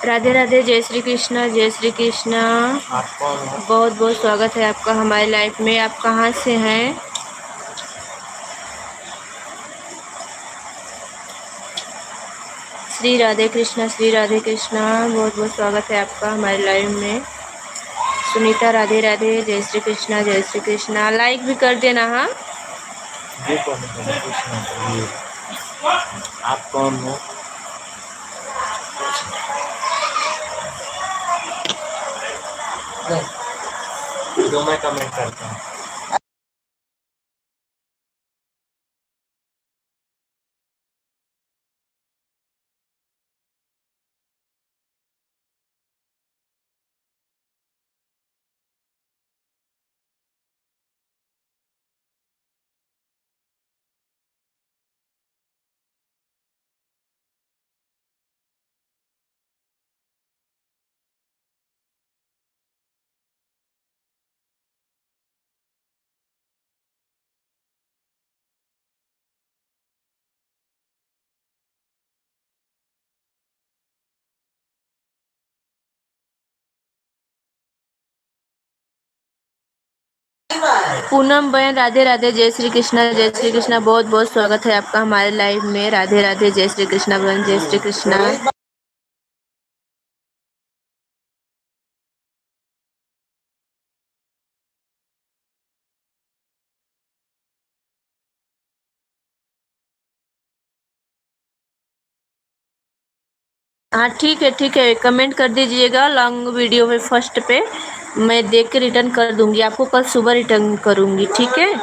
राधे राधे, जय श्री कृष्णा, जय श्री कृष्णा। बहुत बहुत स्वागत है आपका हमारे लाइफ में। आप कहाँ से हैं? श्री राधे कृष्णा, श्री राधे कृष्णा। बहुत बहुत स्वागत है आपका हमारे लाइव में। सुनीता, राधे राधे, जय श्री कृष्णा, जय श्री कृष्णा। लाइक भी कर देना। हाँ, आप कौन हो? जो मैं कमेंट करता हूँ। पूनम बहन, राधे राधे, जय श्री कृष्णा, जय श्री कृष्णा। बहुत बहुत स्वागत है आपका हमारे लाइव में। राधे राधे, जय श्री कृष्णा बहन, जय श्री कृष्णा। हाँ ठीक है, कमेंट कर दीजिएगा लॉन्ग वीडियो में फर्स्ट पे। मैं देख के रिटर्न कर दूंगी आपको, कल सुबह रिटर्न करूंगी, ठीक है।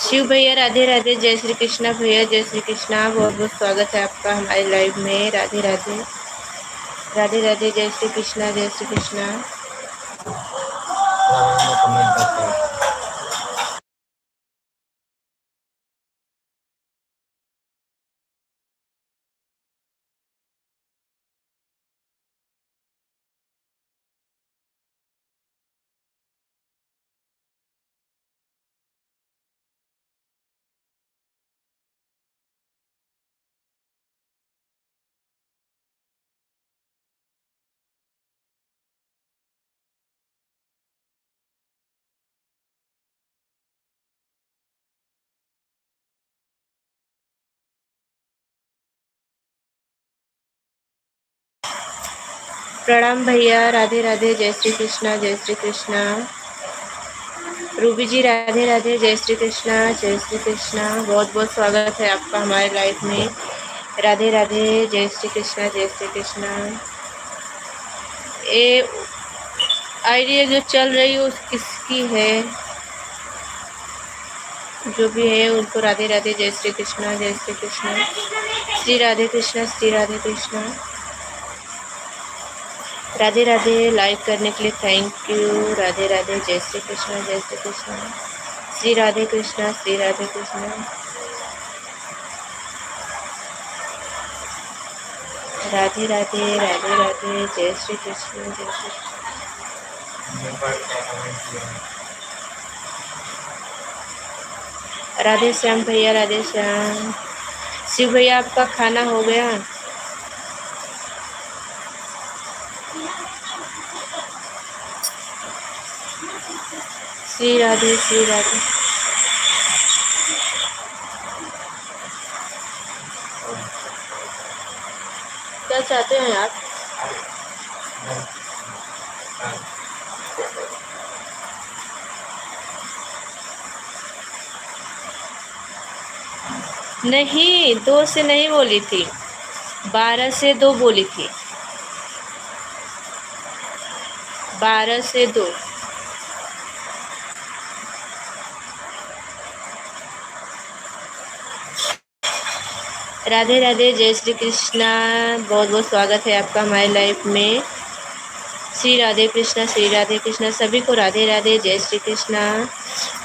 शिव भैया राधे राधे, जय श्री कृष्णा भैया, जय श्री कृष्णा। बहुत बहुत स्वागत है आपका हमारे लाइव में। राधे राधे, राधे राधे, जय श्री कृष्णा, जय श्री कृष्णा। मैं कमेंट करता हूँ। प्रणाम भैया, राधे राधे, जय श्री कृष्णा, जय श्री कृष्णा। रूबी जी राधे राधे, जय श्री कृष्णा, जय श्री कृष्णा। बहुत बहुत स्वागत है आपका हमारे लाइफ में। राधे राधे, जय श्री कृष्णा, जय श्री कृष्णा। ये आइडिया जो चल रही है उस किसकी है? जो भी है उनको राधे राधे, जय श्री कृष्णा, जय श्री कृष्णा। श्री राधे कृष्णा, श्री राधे कृष्णा। राधे राधे, लाइक करने के लिए थैंक यू। राधे राधे, जय श्री कृष्णा, जय श्री कृष्णा। श्री राधे कृष्णा, श्री राधे कृष्णा। राधे राधे, राधे राधे, जय श्री कृष्ण, जय श्री कृष्ण। राधे श्याम भैया, राधे श्याम। शिव भैया आपका खाना हो गया? श्री राधे, श्री राधे। क्या चाहते हैं आप? नहीं, 2 से नहीं बोली थी, 12 से 2 बोली थी। 12 से 2। राधे राधे, जय श्री कृष्णा। बहुत बहुत स्वागत है आपका हमारे लाइफ में। श्री राधे कृष्णा, श्री राधे कृष्णा। सभी को राधे राधे, जय श्री कृष्णा,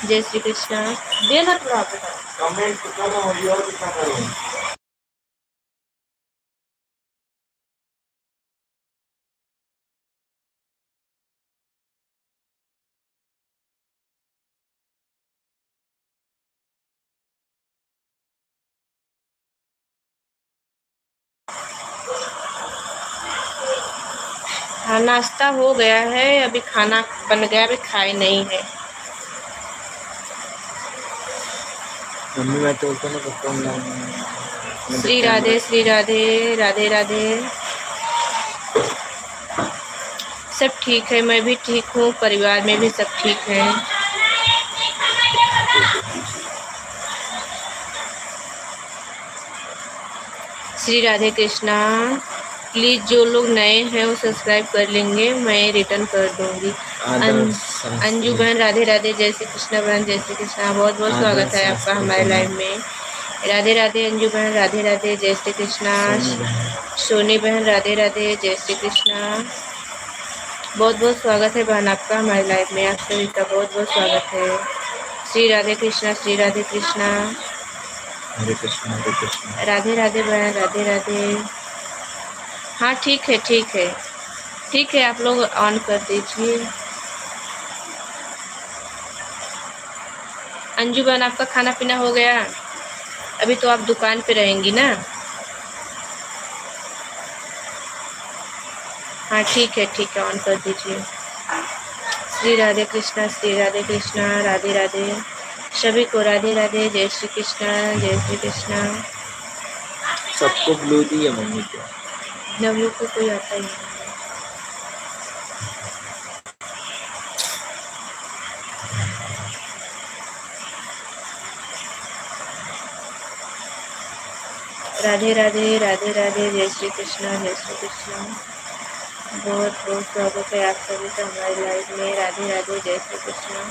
जय श्री कृष्णा। देना थोड़ा कमेंट करो और कितना करूँ? हाँ, नाश्ता हो गया है, अभी खाना बन गया, अभी खाए नहीं है। मम्मी मैं तो उसको ना श्री राधे, श्री राधे, राधे राधे। सब ठीक है, मैं भी ठीक हूँ, परिवार में भी सब ठीक है। श्री राधे कृष्णा। प्लीज़ जो लोग नए हैं वो सब्सक्राइब कर लेंगे, मैं रिटर्न कर दूंगी। अंजू बहन राधे राधे, जय श्री कृष्णा बहन, जय श्री कृष्णा। बहुत बहुत स्वागत है आपका हमारे लाइव में। राधे राधे अंजू बहन, राधे राधे, जय श्री कृष्णा। सोनी बहन राधे राधे, जय श्री कृष्णा। बहुत बहुत स्वागत है बहन आपका हमारे लाइव में। आप सभी का बहुत बहुत स्वागत है। श्री राधे कृष्णा, श्री राधे कृष्णा। हरे कृष्णा, हरे कृष्णा। राधे राधे बहन, राधे राधे। हाँ ठीक है, ठीक है, ठीक है, आप लोग ऑन कर दीजिए। अंजू बहन आपका खाना पीना हो गया? अभी तो आप दुकान पे रहेंगी ना? हाँ ठीक है, ठीक है, ऑन कर दीजिए। श्री राधे कृष्णा, श्री राधे कृष्णा। राधे राधे, सभी को राधे राधे, जय श्री कृष्णा, जय श्री कृष्णा। सबको ब्लू दी है मम्मी को। नवलू को कोई आता ही नहीं। राधे राधे, राधे राधे, जय श्री कृष्णा, जय श्री कृष्णा। बहुत बहुत स्वागत है आप सभी का हमारे लाइव में। राधे राधे, जय श्री कृष्णा।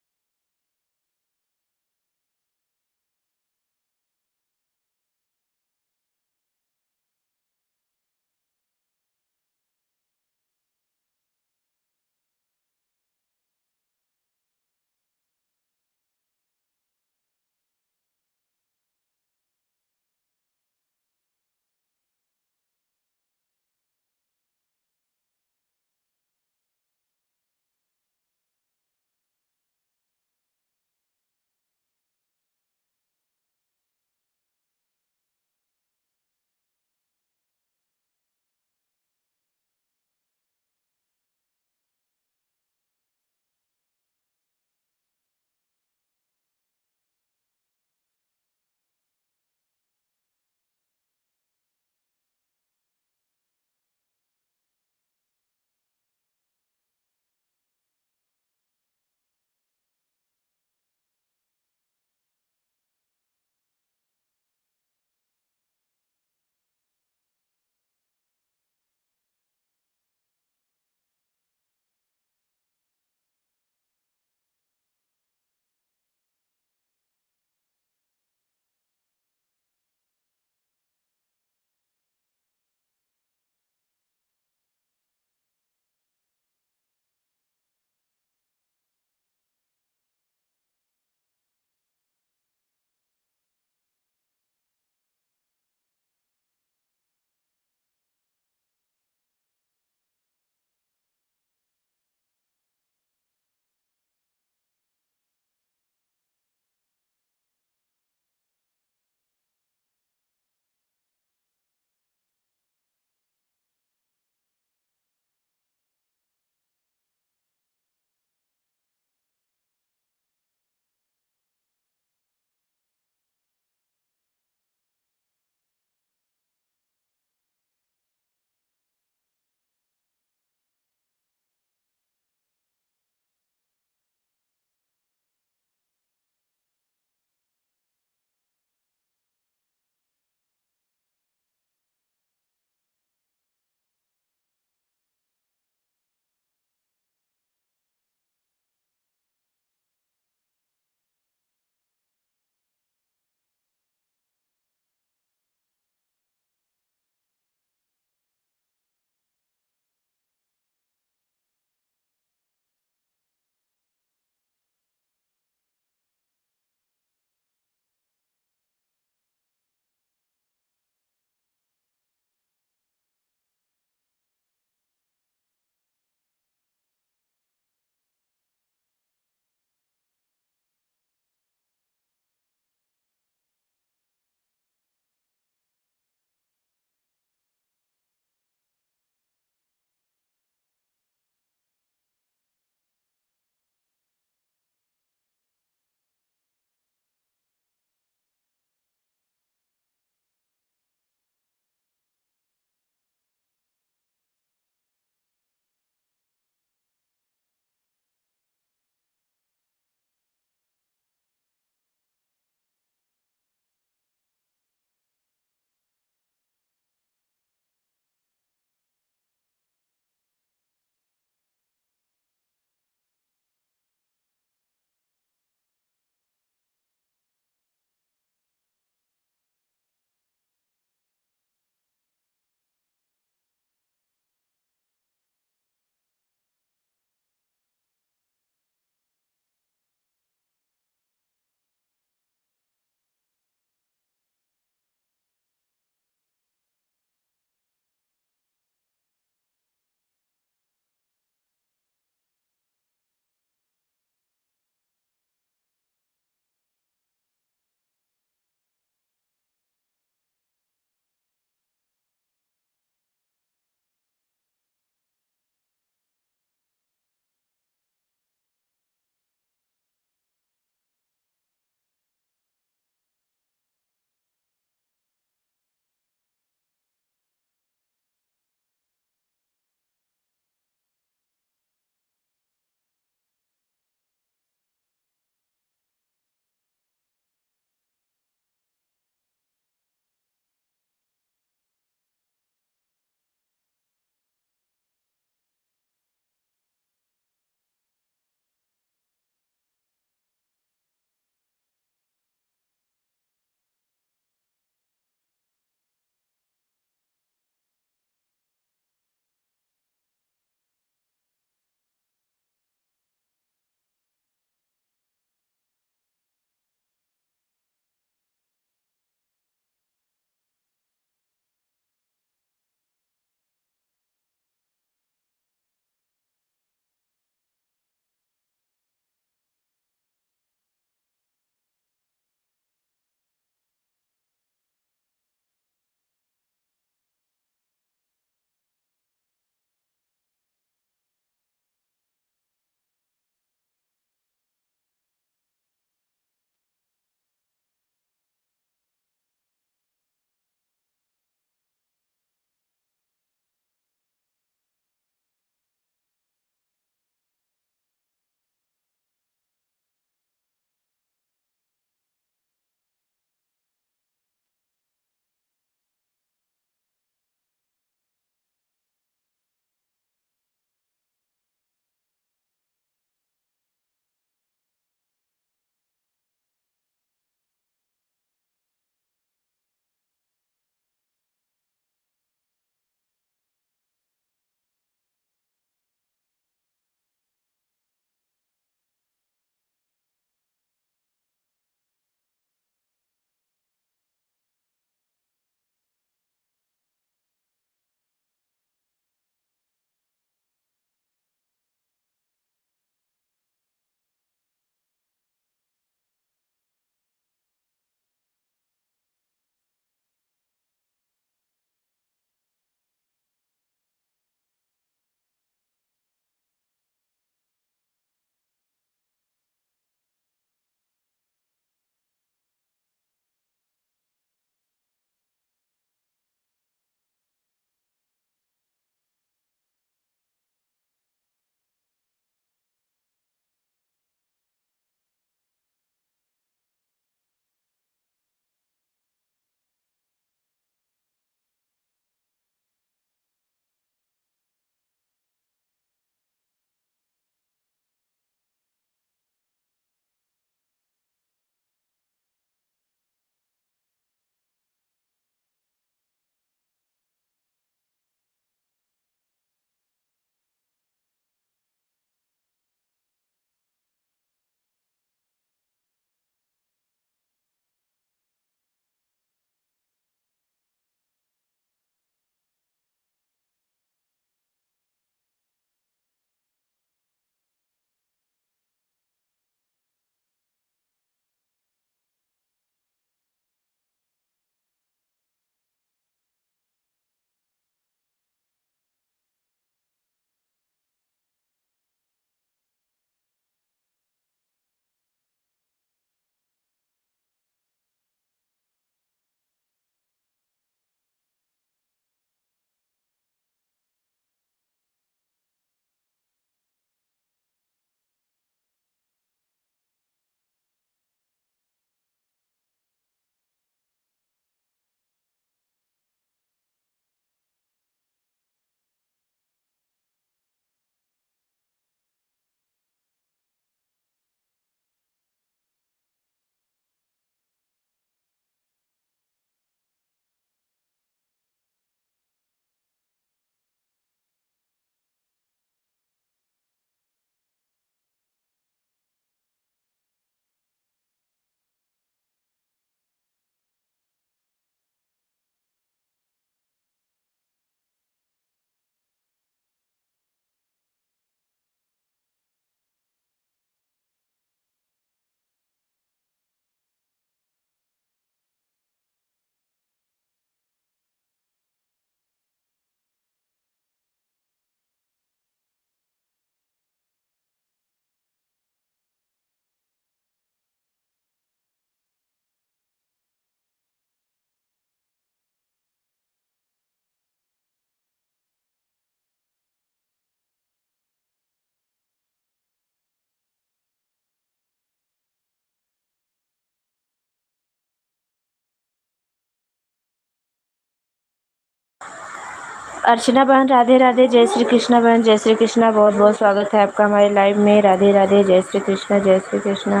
अर्चना बहन राधे राधे, जय श्री कृष्णा बहन, जय श्री कृष्णा, बहुत बहुत स्वागत है आपका हमारे लाइव में। राधे राधे, जय श्री कृष्णा, जय श्री कृष्णा,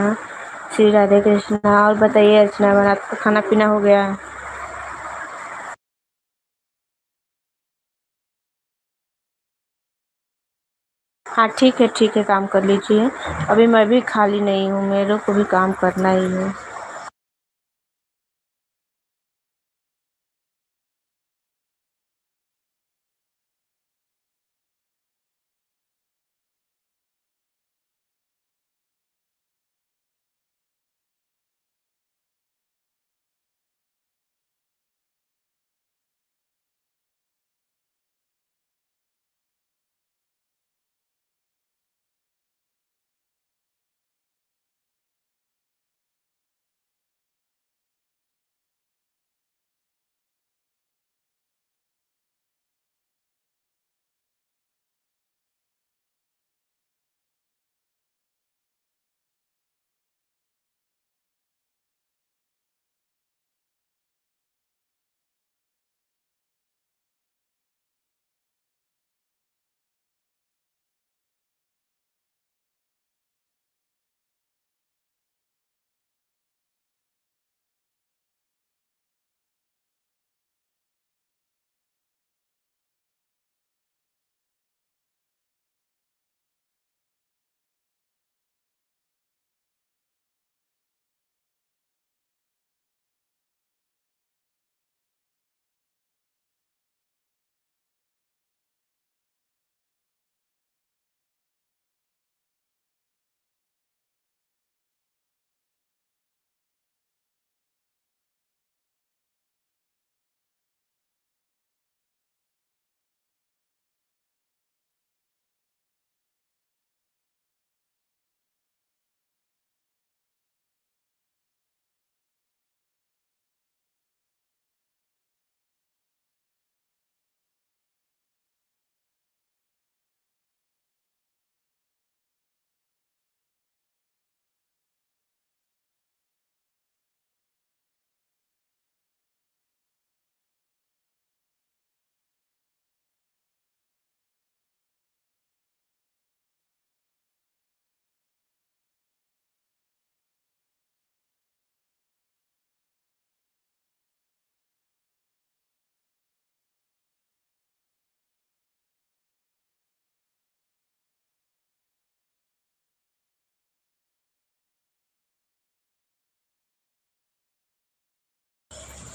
श्री राधे कृष्णा। और बताइए अर्चना बहन, आपका खाना पीना हो गया? हाँ ठीक है, काम कर लीजिए। अभी मैं भी खाली नहीं हूँ, मेरे को भी काम करना ही है।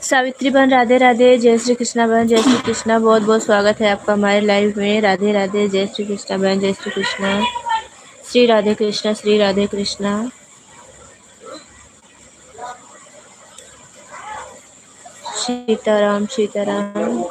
सावित्री बहन राधे राधे, जय श्री कृष्णा बहन, जय श्री कृष्णा, बहुत बहुत स्वागत है आपका हमारे लाइव में। राधे राधे, जय श्री कृष्णा बहन, जय श्री कृष्णा, श्री राधे कृष्णा, श्री राधे कृष्णा, सीताराम सीताराम।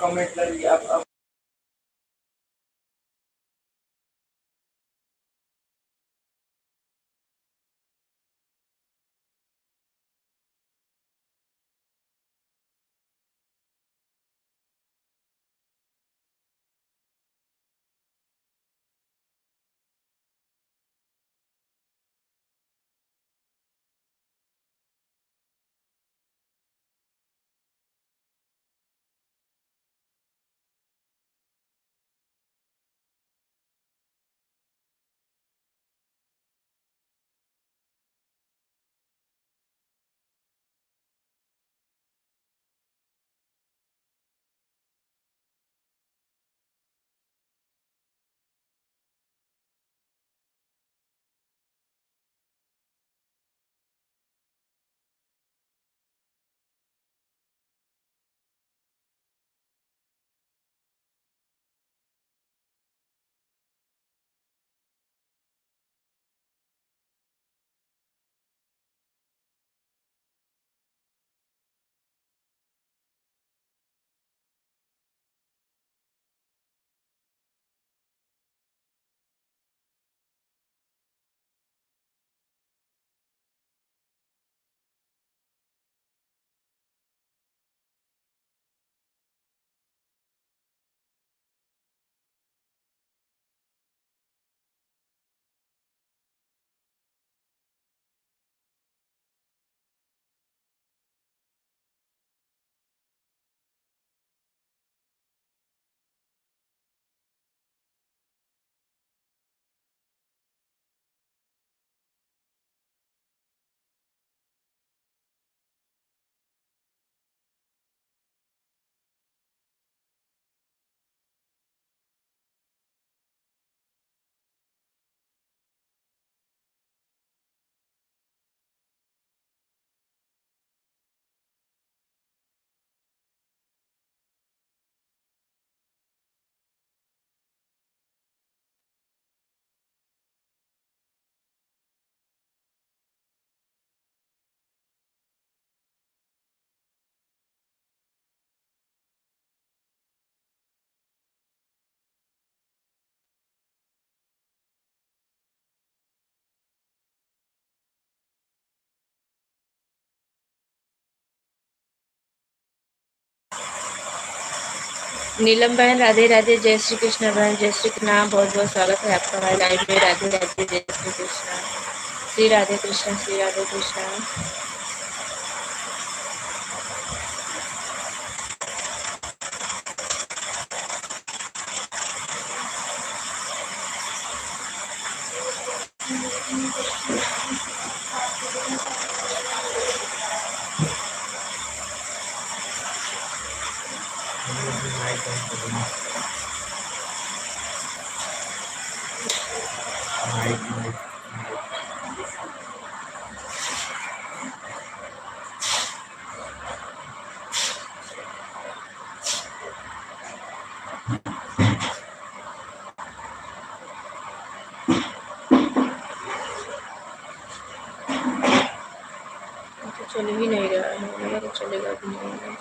नीलम बहन राधे राधे, जय श्री कृष्ण बहन, जय श्री कृष्ण, बहुत बहुत स्वागत है आपका हमारे लाइव में। राधे राधे, जय श्री कृष्ण, श्री राधे कृष्ण, श्री राधे कृष्ण। तो चल ही नहीं रहा है, मेरा तो चलेगा भी नहीं।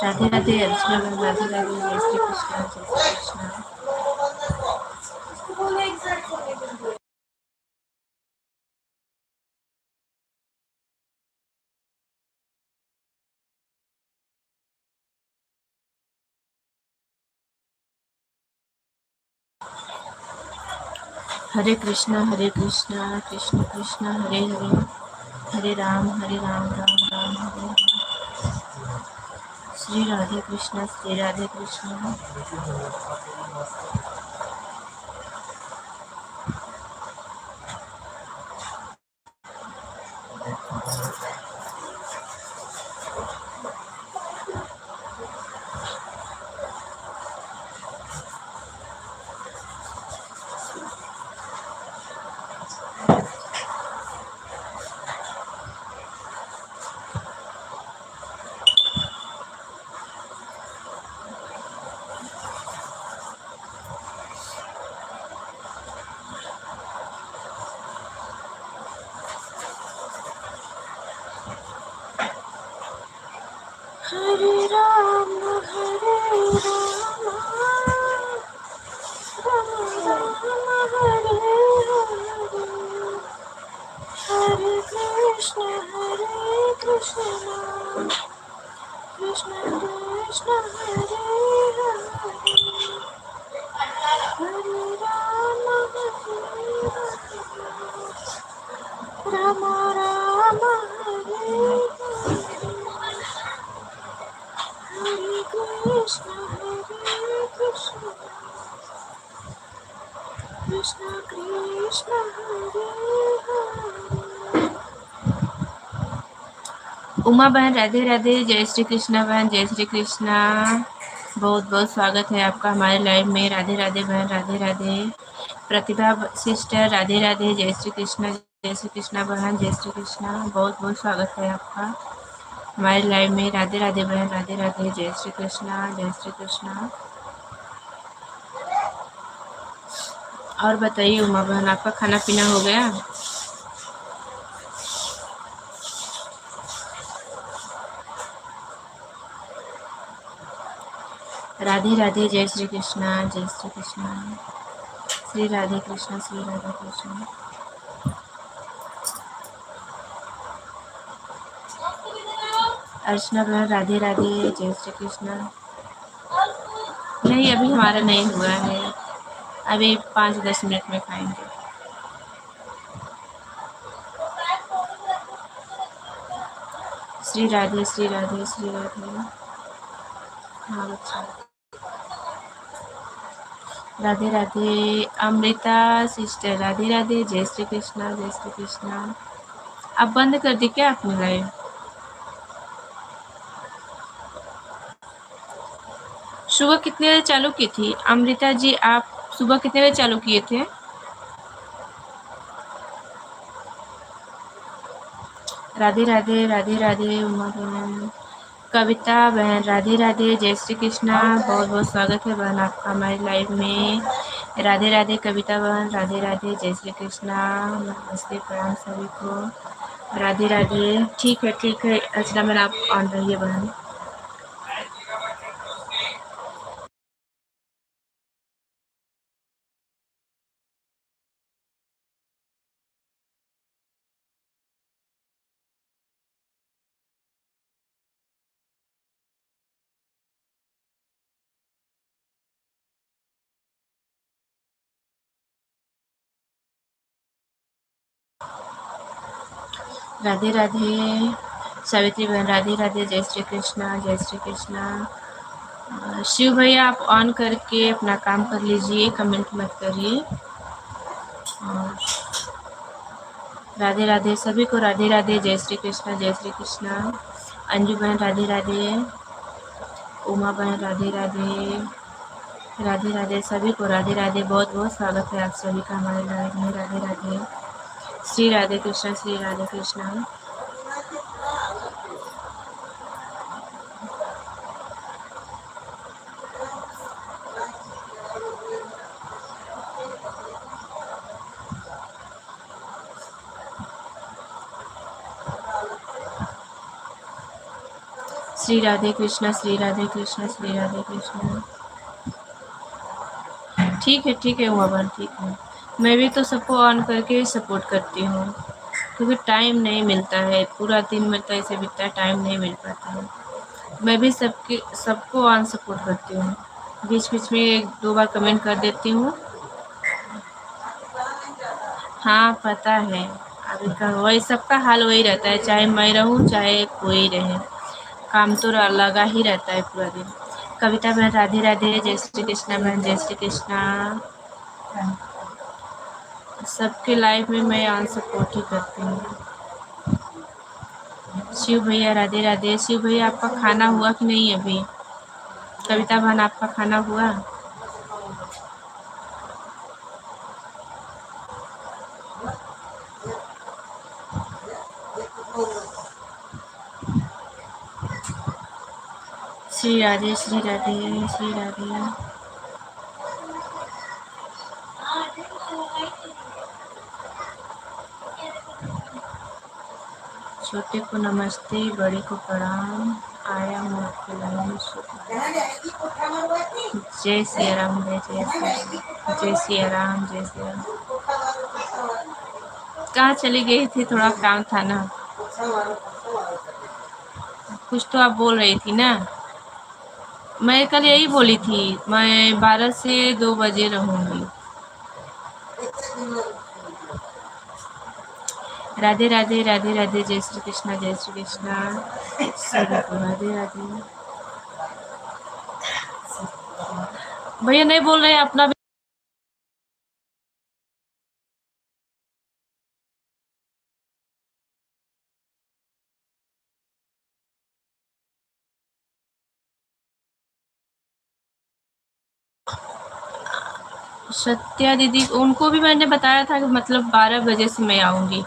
राधे राधे अर्चना मैम, राधे राधे, जय श्री कृष्णा, जय श्री कृष्णा। हरे कृष्णा कृष्ण कृष्ण हरे हरे, हरे राम राम राम हरे हरे। श्री राधे कृष्ण, श्री राधे कृष्ण। हरे राम राम राम हरे हरे, हरे कृष्ण कृष्ण कृष्ण हरे हरे, हरे राम राम राम हरे हरे, हरे कृष्ण कृष्ण कृष्ण हरे हरे। उमा बहन राधे राधे, जय श्री कृष्णा बहन, जय श्री कृष्णा। बहुत बहुत स्वागत है आपका हमारे लाइव में। राधे राधे बहन, राधे राधे। प्रतिभा सिस्टर राधे राधे, जय श्री कृष्णा, जय श्री कृष्णा बहन, जय श्री कृष्णा। बहुत बहुत स्वागत है आपका हमारे लाइव में। राधे राधे बहन, राधे राधे, जय श्री कृष्णा, जय श्री कृष्णा। और बताइए उमा बहन, आपका खाना पीना हो गया? राधे राधे, जय श्री कृष्णा, जय श्री कृष्णा। श्री राधे कृष्ण, श्री राधे कृष्ण। अर्चना बहन राधे राधे, जय श्री कृष्णा। नहीं, अभी हमारा नहीं हुआ है, अभी 5-10 मिनट में खाएंगे। श्री राधे, श्री राधे, श्री राधे। हाँ अच्छा। राधे राधे अमृता सिस्टर, राधे राधे, जय श्री कृष्णा, जय श्री कृष्णा। आप बंद कर दी क्या आपने लाइव? सुबह कितने बजे चालू की थी अमृता जी? आप सुबह कितने बजे चालू किए थे? राधे राधे, राधे राधे उमा बहन। कविता बहन राधे राधे, जय श्री कृष्णा। बहुत बहुत स्वागत है बहन आपका हमारे लाइव में। राधे राधे कविता बहन, राधे राधे, जय श्री कृष्णा। नमस्ते, प्रणाम सभी को। राधे राधे। ठीक है अर्चना मैम, आप ऑन रहिए बहन। राधे राधे सावित्री बहन, राधे राधे, जय श्री कृष्णा, जय श्री कृष्णा। शिव भैया आप ऑन करके अपना काम कर लीजिए, कमेंट मत करिए। और राधे राधे सभी को, राधे राधे, जय श्री कृष्णा, जय श्री कृष्णा। अंजू बहन राधे राधे, उमा बहन राधे राधे, राधे राधे सभी को, राधे राधे। बहुत बहुत स्वागत है आप सभी का हमारे लाइव में। राधे राधे। श्री राधे कृष्णा, श्री राधे कृष्णा। श्री राधे कृष्णा, श्री राधे कृष्णा, श्री राधे कृष्णा। ठीक है उमा बहन, ठीक है। मैं भी तो सबको ऑन करके सपोर्ट करती हूँ, क्योंकि टाइम नहीं मिलता है, पूरा दिन में तो ऐसे बीतता है, टाइम नहीं मिल पाता है। मैं भी सबको ऑन सपोर्ट करती हूँ, बीच बीच में 1-2 बार कमेंट कर देती हूँ। हाँ पता है, अभी का वही सबका हाल वही रहता है, चाहे मैं रहूँ चाहे कोई रहे, काम तो लगा ही रहता है पूरा दिन। कविता बहन राधे राधे, जय श्री कृष्णा बहन, जय श्री कृष्णा। सबके लाइफ में मैं ऑन सपोर्ट ही करती हूँ। शिव भैया राधे राधे। शिव भैया आपका खाना हुआ कि नहीं अभी? कविता बहन आपका खाना हुआ? श्री राधे, श्री राधे, श्री राधे। छोटे को नमस्ते, बड़े को प्रणाम। आया हूँ आपके लाइन। जय सिया राम, जय सिया राम, जय सिया राम, जय सिया राम। कहाँ चली गई थी? थोड़ा काम था ना। कुछ तो आप बोल रही थी ना। मैं कल यही बोली थी, मैं 12 से 2 बजे रहूँगी। राधे राधे, राधे राधे, जय श्री कृष्णा, जय श्री कृष्णा। सभी को राधे राधे। भैया नहीं बोल रहे हैं अपना भी। सत्या दीदी उनको भी मैंने बताया था कि मतलब 12 बजे से मैं आऊँगी।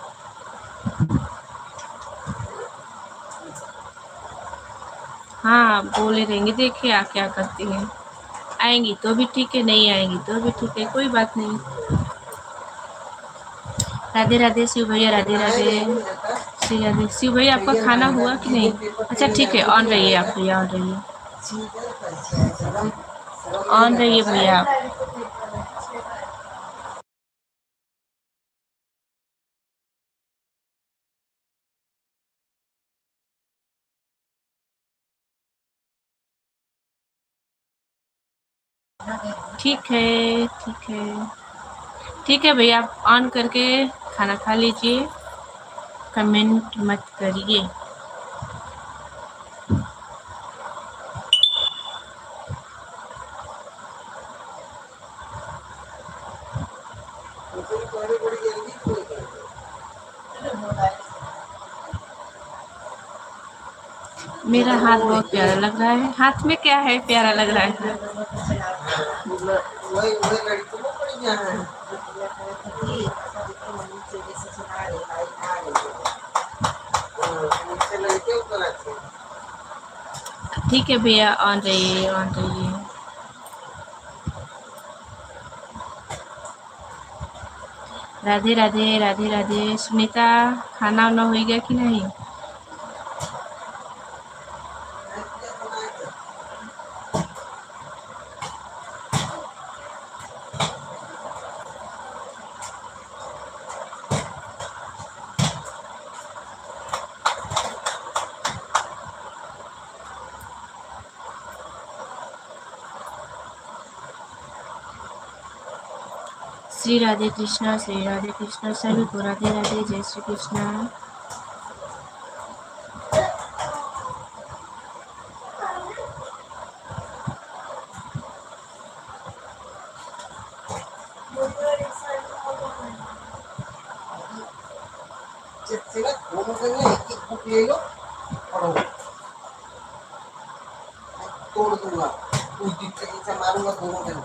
हाँ बोले रहेंगे, देखिए क्या करती हैं। आएंगी तो भी ठीक है, नहीं आएंगी तो भी ठीक है, कोई बात नहीं। राधे राधे शिव भैया, राधे राधे। श्री राधे। शिव भैया आपका खाना हुआ कि नहीं? अच्छा ठीक है, ऑन रहिए आप भैया, ऑन रहिए, ऑन रहिए भैया आप। ठीक है, ठीक है, ठीक है भैया, आप ऑन करके खाना खा लीजिए, कमेंट मत करिए। मेरा हाथ बहुत प्यारा लग रहा है। हाथ में क्या है प्यारा लग रहा है? ठीक है भैया, ऑन रहिए, ऑन रहिए। राधे राधे, राधे राधे। सुनीता खाना वाना हो गया कि नहीं? श्री राधे कृष्णा, श्री राधे कृष्णा। सभी को राधे राधे, जय श्री कृष्णा। तोड़ दूंगा, उस दिन से मारूंगा दोनों दिन।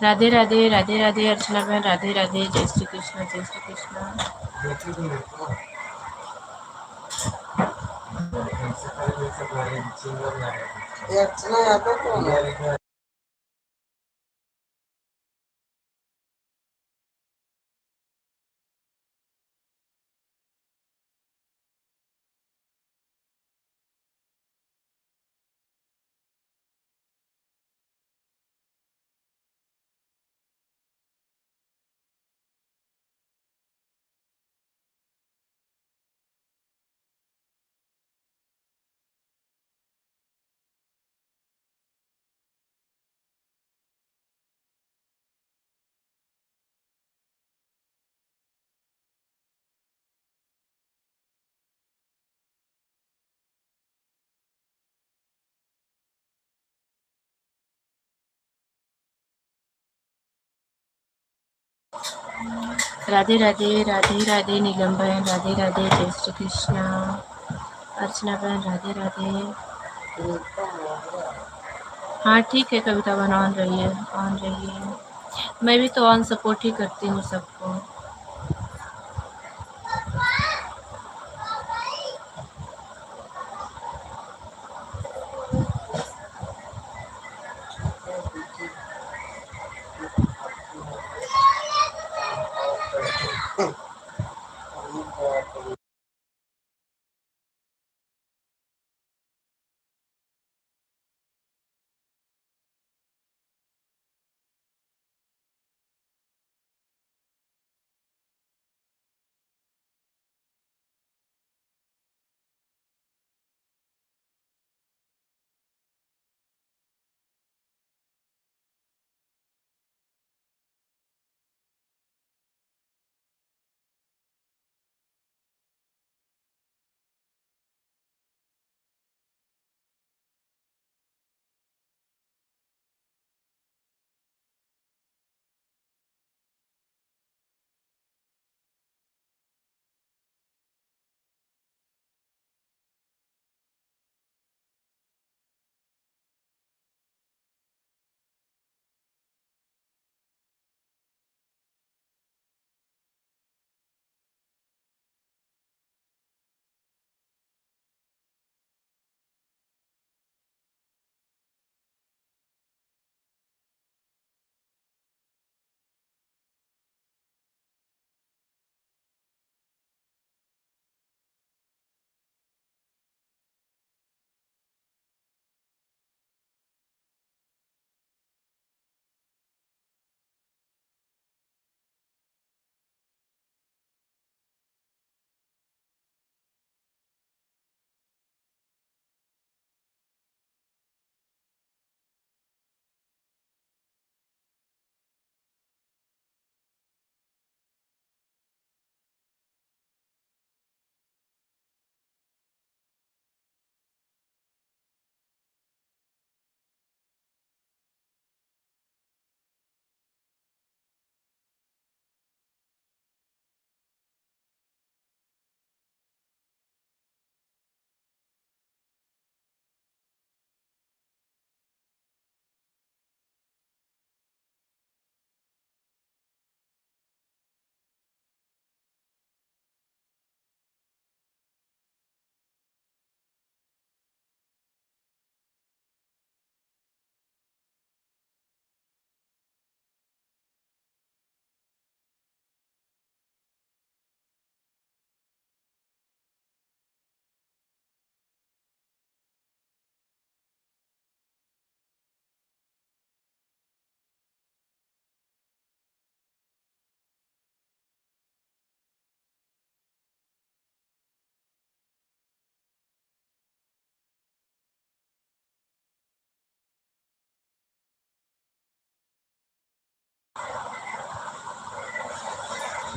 राधे राधे राधे राधे अर्चना बहन, राधे राधे, जय श्री कृष्ण, जय श्री कृष्ण। अर्चना यादव कौन है? राधे राधे राधे राधे नीलम बहन, राधे राधे, जय श्री कृष्ण। अर्चना बहन, राधे राधे। हाँ ठीक है कविता बहन, ऑन रहिए, ऑन रहिए। मैं भी तो ऑन सपोर्ट ही करती हूँ सबको।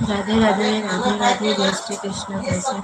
राधे राधे राधे राधे, जय श्री कृष्ण, जय श्री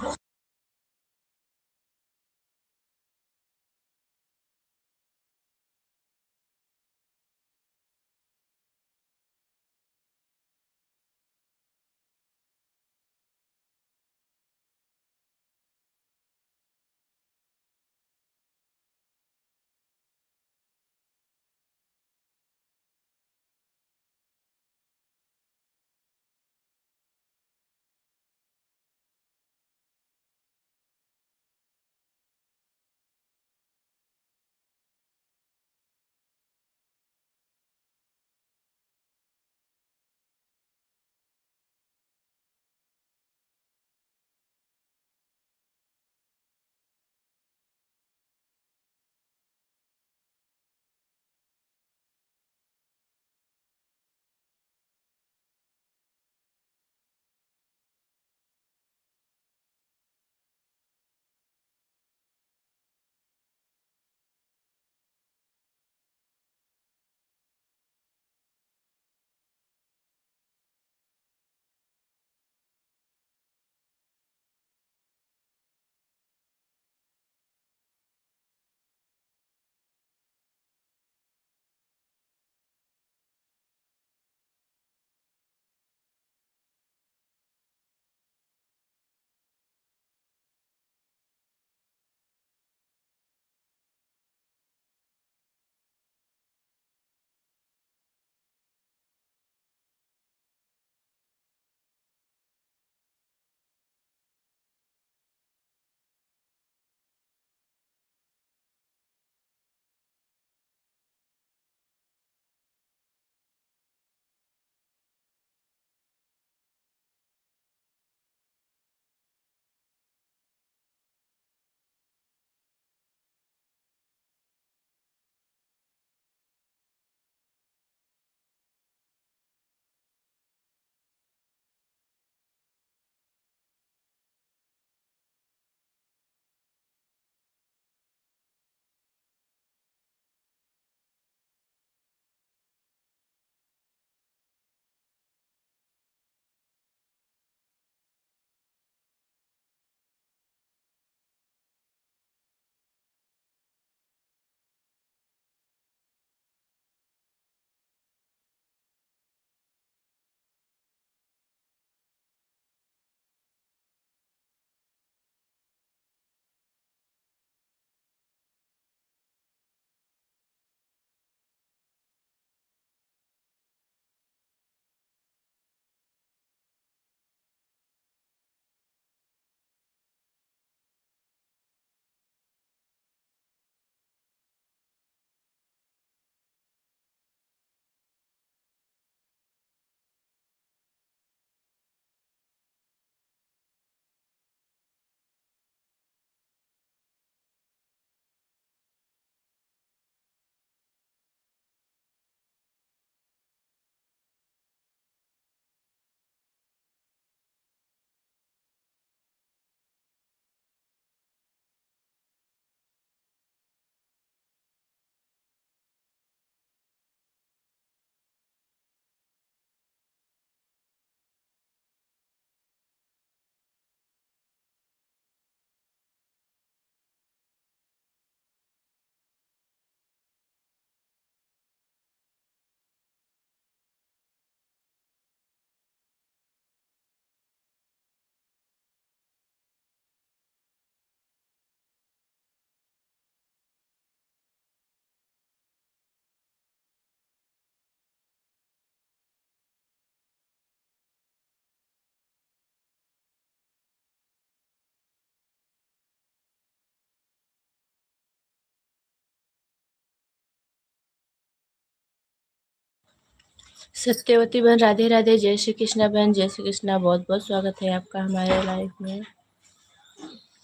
सत्यवती बहन राधे राधे, जय श्री कृष्णा बहन, जय श्री कृष्णा। बहुत बहुत स्वागत है आपका हमारे लाइफ में।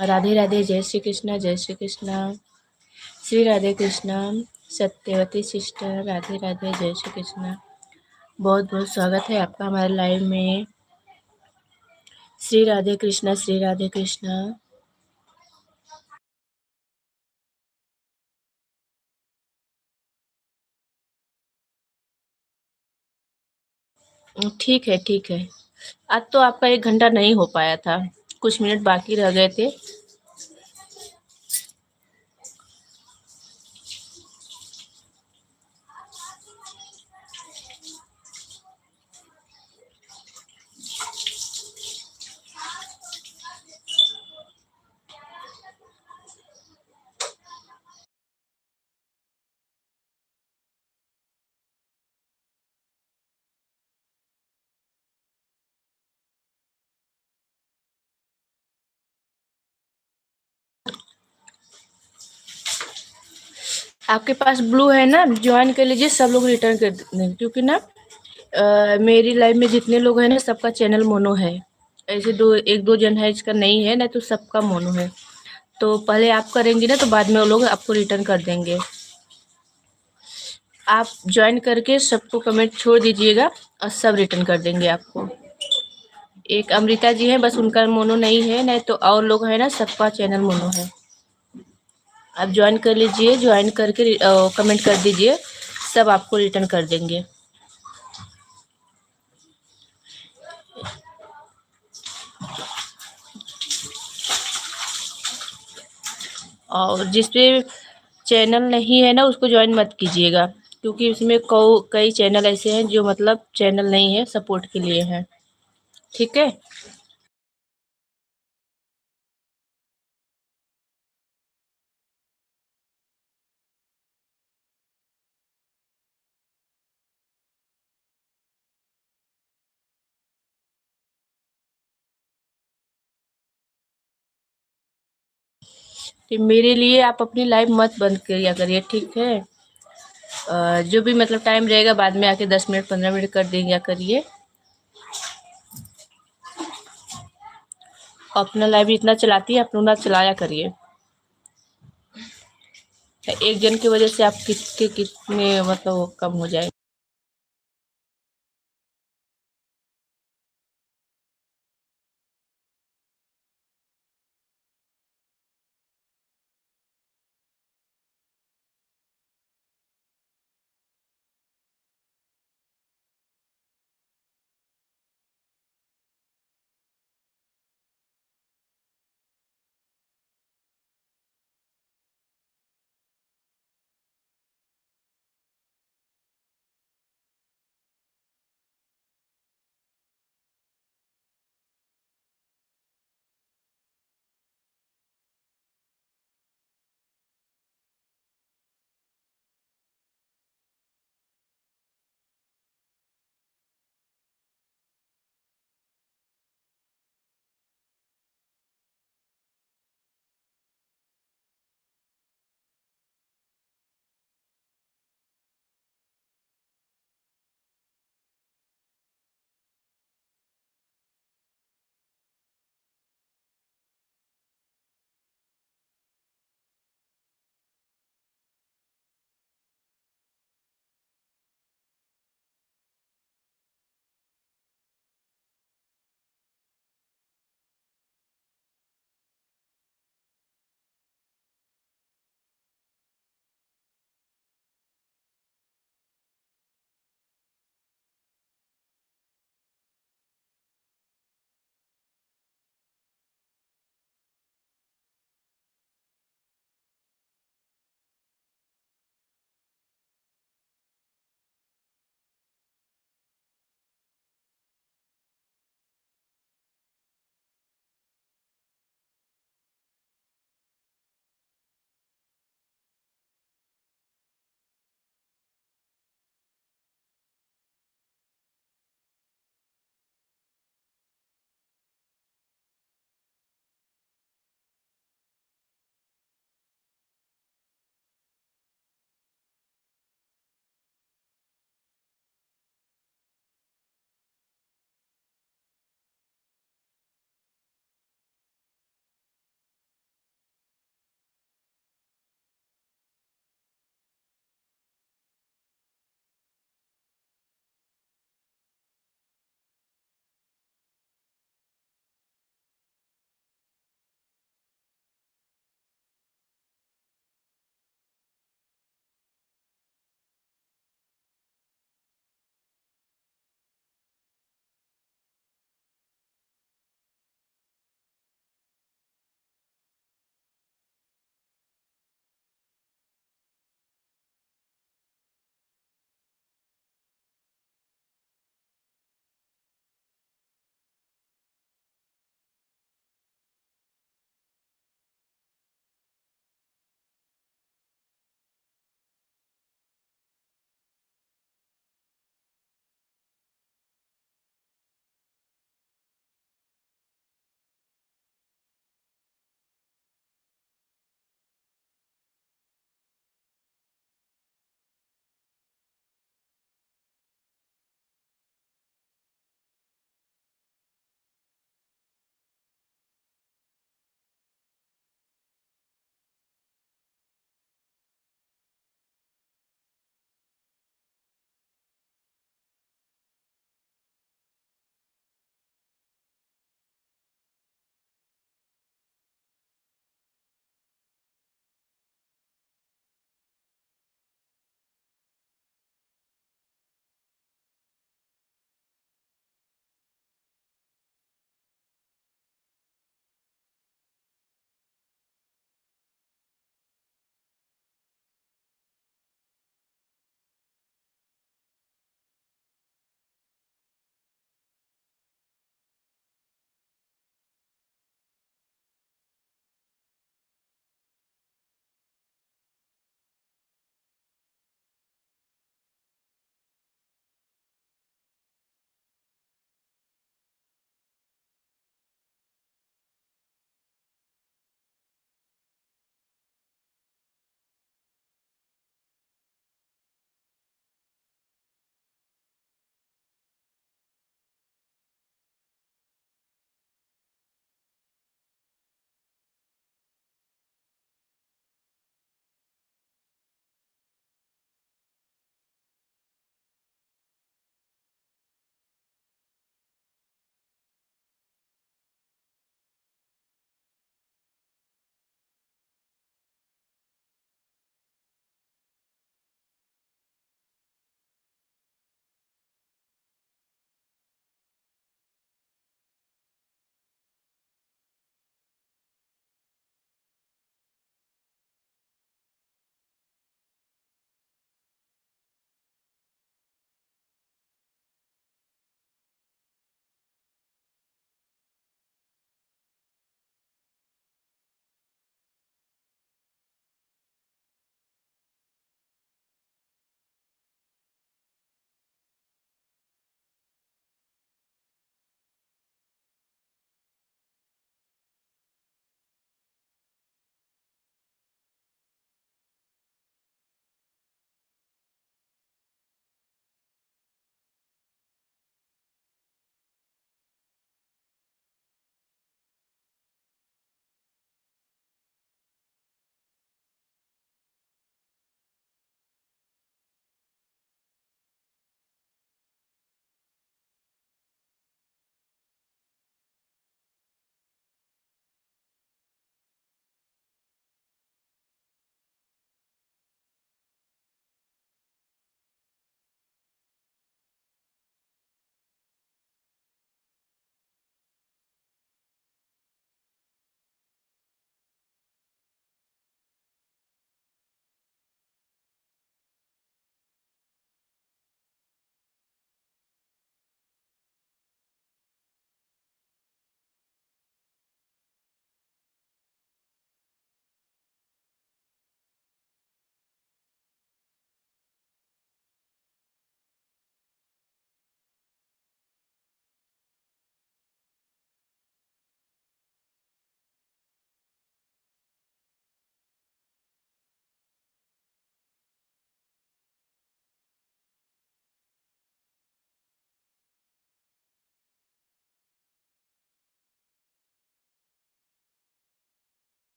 राधे राधे, जय श्री कृष्णा, जय श्री कृष्णा। श्री राधे कृष्णा। सत्यवती सिस्टर राधे राधे, जय श्री कृष्णा। बहुत बहुत स्वागत है आपका हमारे लाइव में। श्री राधे कृष्णा, श्री राधे कृष्णा। ठीक है ठीक है। आज तो आपका 1 घंटा नहीं हो पाया था, कुछ मिनट बाकी रह गए थे। आपके पास ब्लू है ना, ज्वाइन कर लीजिए। सब लोग रिटर्न कर देंगे क्योंकि ना मेरी लाइफ में जितने लोग हैं ना, सबका चैनल मोनो है। ऐसे दो एक दो जन है इसका नहीं है, ना तो सबका मोनो है। तो पहले आप करेंगी ना, तो बाद में वो लोग आपको रिटर्न कर देंगे। आप ज्वाइन करके सबको कमेंट छोड़ दीजिएगा और सब रिटर्न कर देंगे आपको। एक अमृता जी हैं, बस उनका मोनो नहीं है, नहीं तो और लोग हैं ना, सबका चैनल मोनो है। आप ज्वाइन कर लीजिए, ज्वाइन करके कमेंट कर दीजिए, सब आपको रिटर्न कर देंगे। और जिसपे चैनल नहीं है ना, उसको ज्वाइन मत कीजिएगा, क्योंकि उसमें कई चैनल ऐसे हैं जो मतलब चैनल नहीं है, सपोर्ट के लिए हैं। ठीक है। तो मेरे लिए आप अपनी लाइव मत बंद किया करिए, ठीक है। जो भी मतलब टाइम रहेगा, बाद में आके 10 मिनट 15 मिनट कर दिया करिए। अपना लाइव इतना चलाती है, अपना चलाया करिए। एक जन की वजह से आप कितने मतलब वो कम हो जाए।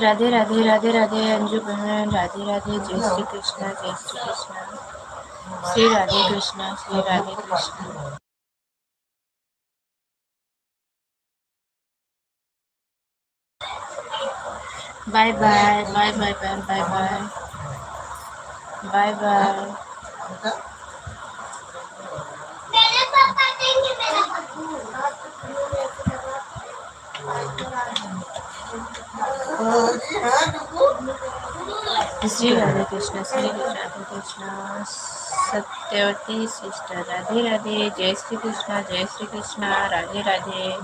राधे राधे राधे राधे अंजू बहन, राधे राधे, जय श्री कृष्णा, जय Shri Krishna, Shri Radhe Krishna, Shri Radhe Krishna. Bye bye bye bye bye bye bye bye bye. Shri Radhe Krishna, Shri Radhe Krishna, Satyavati sister, Radhe Radhe, जय श्री कृष्ण, जय श्री कृष्ण, राधे राधे।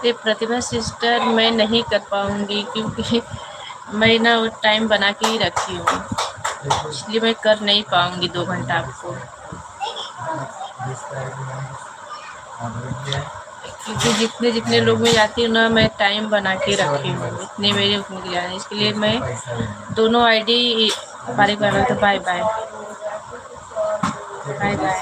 ये प्रतिभा सिस्टर मैं नहीं कर पाऊँगी क्योंकि मैं ना वो टाइम बना के ही रखी हूँ, इसलिए मैं कर नहीं पाऊँगी 2 घंटा आपको। क्योंकि जितने जितने लोग में जाती हूँ ना मैं टाइम बना के रखी हूँ, इतने मेरे उतने के जाने, इसके लिए मैं दोनों आईडी बारी बारी। तो bye bye bye bye.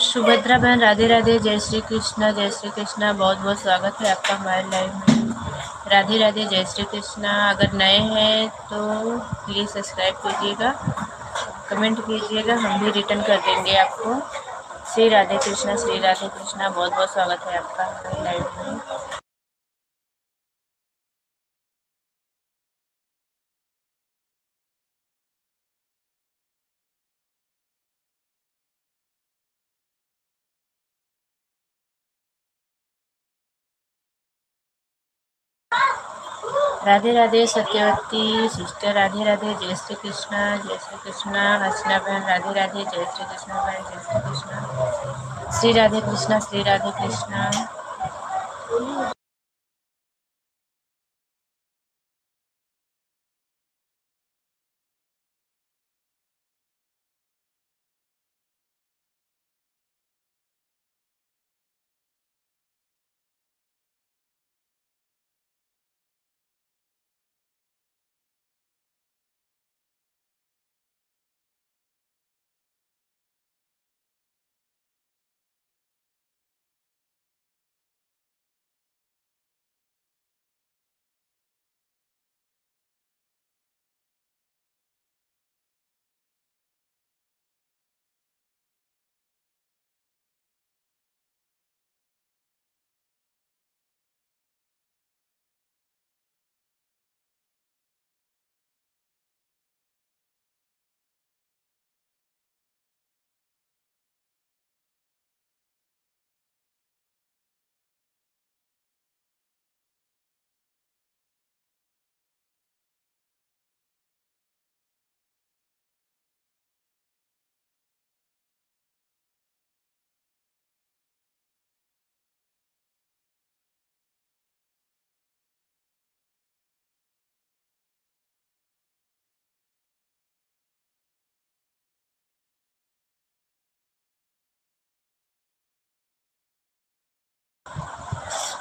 Subhadra बहन राधे राधे, जय श्री कृष्णा, जय श्री कृष्णा। बहुत बहुत स्वागत है आपका हमारे लाइव में। राधे राधे, जय श्री कृष्णा। अगर नए हैं तो प्लीज़ सब्सक्राइब कीजिएगा, कमेंट कीजिएगा, हम भी रिटर्न कर देंगे आपको। श्री राधे कृष्णा, श्री राधे कृष्णा। बहुत बहुत स्वागत है आपका हमारे लाइव में। राधे राधे सत्यवती सिस्टर, राधे राधे, जय श्री कृष्णा, जय श्री कृष्णा। अर्चना बहन राधे राधे, जय श्री कृष्णा बहन, जय श्री कृष्णा। श्री राधे कृष्णा, श्री राधे कृष्णा।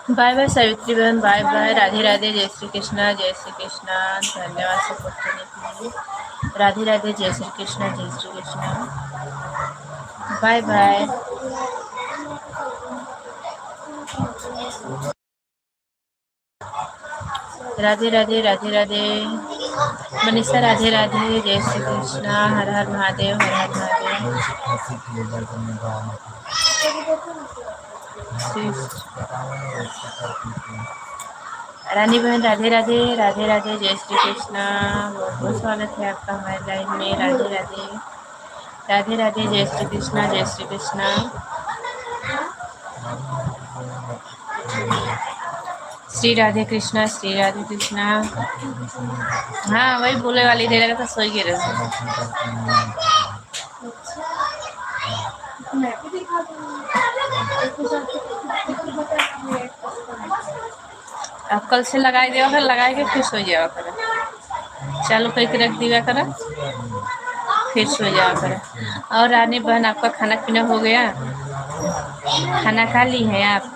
बाय बाय सावित्री बहन, बाय बाय। राधे राधे, जय श्री कृष्णा, जय श्री कृष्णा। धन्यवाद सपोर्ट करने के लिए। राधे राधे, जय श्री कृष्णा, जय श्री कृष्णा। Bye bye. राधे राधे, राधे राधे। मनीषा राधे राधे, जय श्री कृष्णा। हर हर महादेव, हर हर महादेव। रानी बहन राधे राधे, राधे राधे, जय श्री कृष्णा। बहुत बहुत स्वागत है आपका हमारे लाइव में। राधे राधे, राधे राधे, जय श्री कृष्णा, जय श्री कृष्णा। श्री राधे कृष्णा, श्री राधे कृष्णा। हाँ वही बोले वाली दे लगा था, सोई गिर अब कल से लगाई देवा कर, लगा के फिर सो जावा कर। चालू करके रख दिया कर, फिर सो जावा कर। और रानी बहन आपका खाना पीना हो गया? खाना खा ली है आप?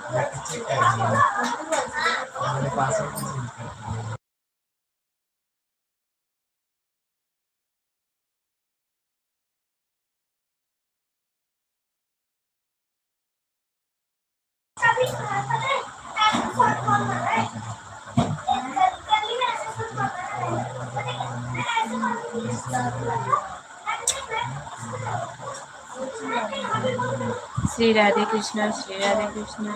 श्री राधे कृष्णा, श्री राधे कृष्णा।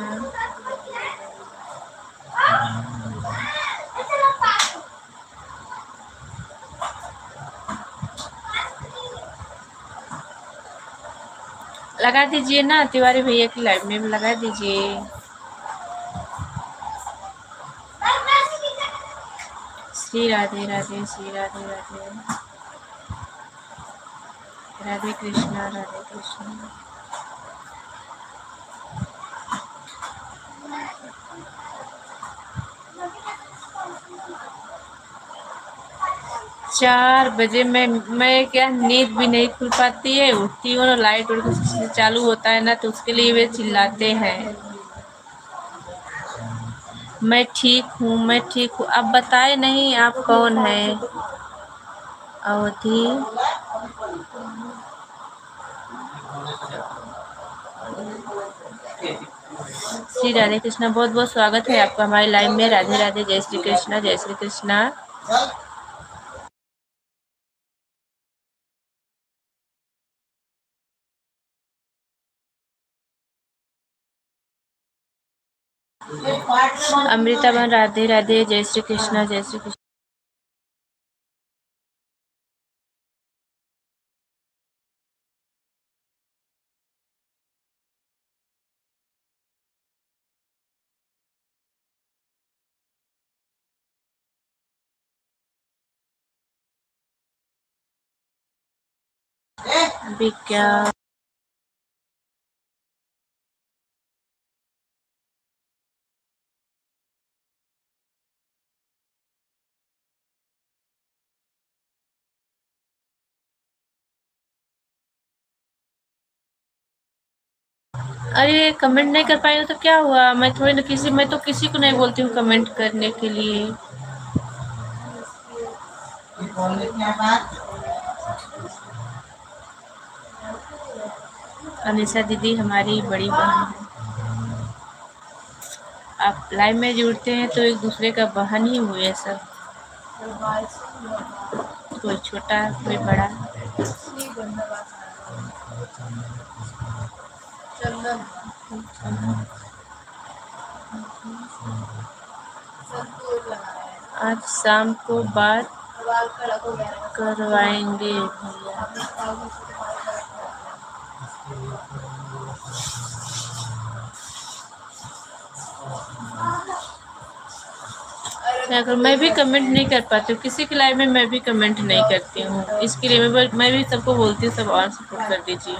लगा दीजिए ना तिवारी भैया की लाइव में लगा दीजिए। श्री राधे राधे, श्री राधे राधे। राधे कृष्णा, राधे कृष्णा। चार बजे मैं क्या नींद भी नहीं खुल पाती है, उठती हूँ ना लाइट उठ चालू होता है ना, तो उसके लिए वे चिल्लाते हैं। मैं ठीक हूँ, मैं ठीक हूँ। आप बताए नहीं आप कौन है? अवधि। श्री राधे कृष्णा, बहुत बहुत स्वागत है आपका हमारे लाइव में। राधे राधे, जय श्री कृष्णा, जय श्री कृष्णा। अमृता बहन राधे राधे, जय श्री कृष्णा, जय श्री कृष्ण। अभी क्या अरे कमेंट नहीं कर पाई तो क्या हुआ? मैं थोड़ी ना किसी, मैं तो किसी को नहीं बोलती हूँ कमेंट करने के लिए। अनिशा दीदी हमारी बड़ी बहन है। आप लाइव में जुड़ते हैं तो एक दूसरे का बहन ही हुए सब, कोई छोटा कोई बड़ा। आज शाम को बात करवाएंगे भैया। अगर मैं भी कमेंट नहीं कर पाती हूँ किसी की लाइव में, मैं भी कमेंट नहीं करती हूँ। इसके लिए मैं भी सबको बोलती हूँ सब और सपोर्ट कर दीजिए।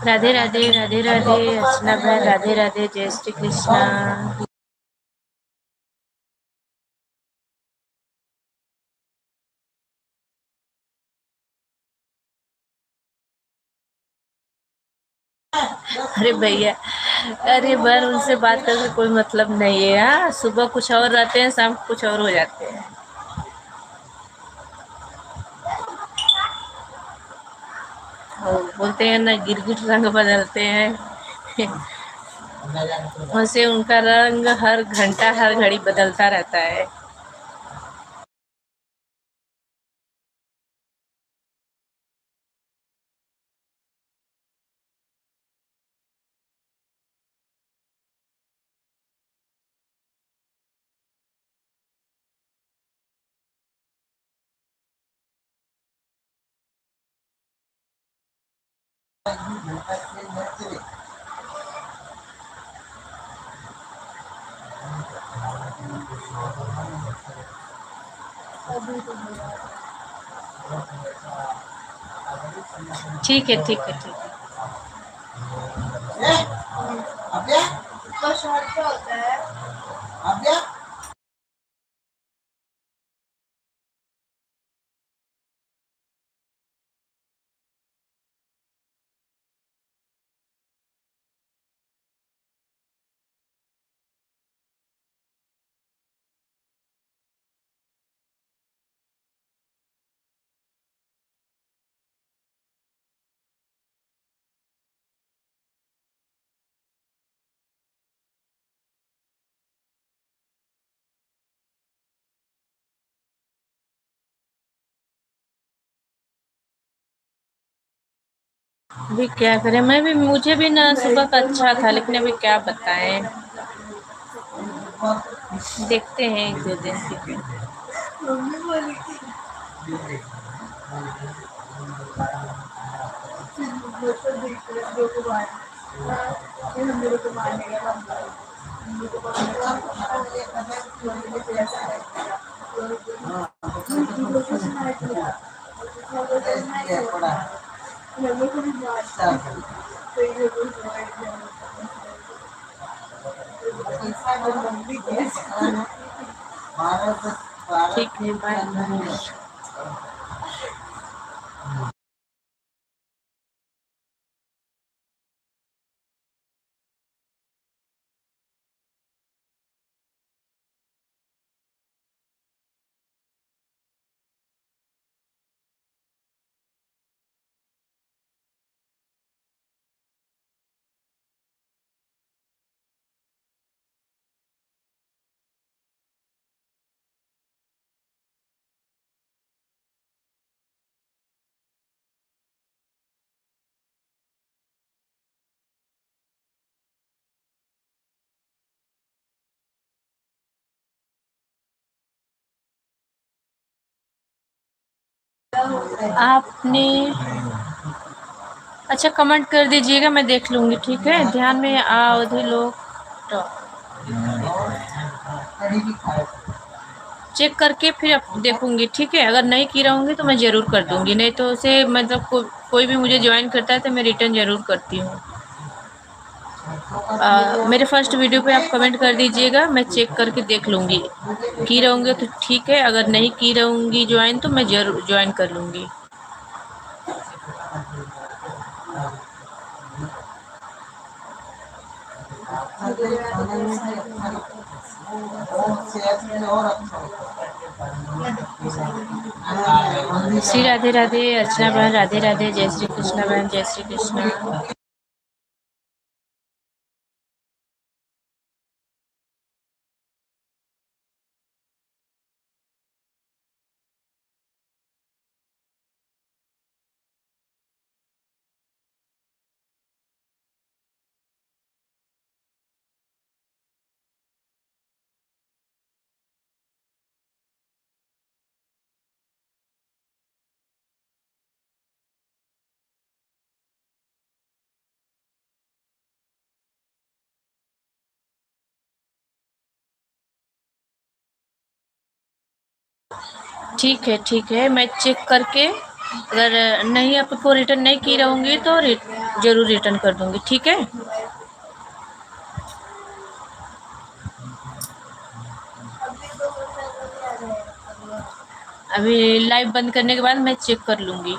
राधे राधे राधे राधे अर्चना बहन, राधे राधे, जय श्री कृष्णा। अरे भैया, अरे बहन उनसे बात करके कोई मतलब नहीं है। हाँ, सुबह कुछ और रहते हैं, शाम को कुछ और हो जाते हैं। और बोलते हैं ना, गिरगिट रंग बदलते हैं। वैसे उनका रंग हर घंटा हर घड़ी बदलता रहता है। ठीक है, ठीक है, ठीक है। अभी क्या करें, मैं भी, मुझे भी ना सुबह का अच्छा था, लेकिन अभी क्या बताएं, देखते हैं एक दो दिन की। ठीक है, बाय। आपने अच्छा कमेंट कर दीजिएगा, मैं देख लूँगी, ठीक है। ध्यान में अवधि लोग चेक करके फिर देखूंगी, ठीक है। अगर नहीं की रहूँगी तो मैं ज़रूर कर दूँगी, नहीं तो उसे मतलब कोई भी मुझे ज्वाइन करता है तो मैं रिटर्न ज़रूर करती हूँ। मेरे फर्स्ट वीडियो पे आप कमेंट कर दीजिएगा, मैं चेक करके देख लूँगी। की रहूँगी तो ठीक है, अगर नहीं की रहूँगी ज्वाइन तो मैं ज़रूर ज्वाइन कर लूँगी। श्री राधे राधे अर्चना बहन, राधे राधे, जय श्री कृष्णा बहन, जय श्री कृष्णा। ठीक है, मैं चेक करके अगर नहीं आपको रिटर्न नहीं की रहूँगी तो ज़रूर रिटर्न कर दूँगी, ठीक है? अभी लाइव बंद करने के बाद मैं चेक कर लूँगी।